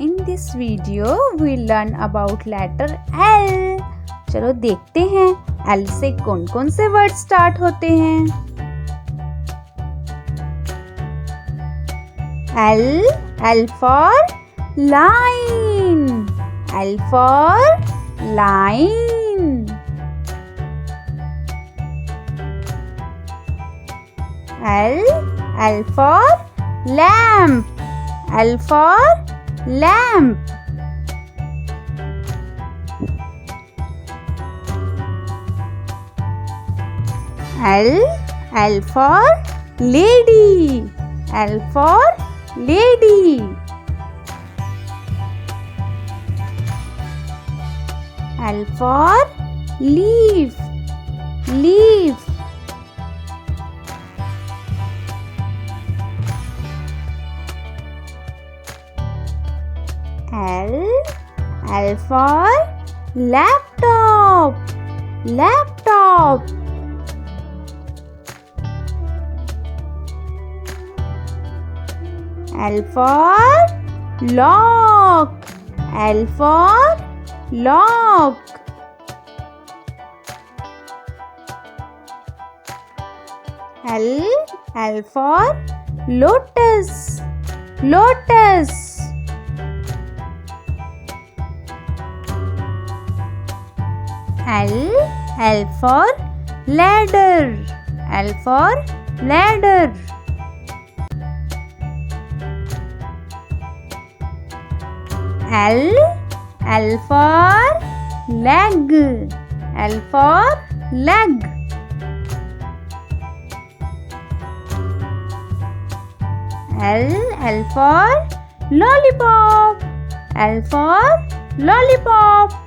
In this video we learn about letter L. चलो देखते हैं L से कौन कौन से वर्ड स्टार्ट होते हैं। L for line. L for line. L for lamp. L for lamp. L for lady. L for lady. L for leaf. Leaf. L for laptop. Laptop. L for lock. L for lock. L for lotus. Lotus. L for ladder. L for ladder. L for leg. L for leg. L for lollipop. L for lollipop.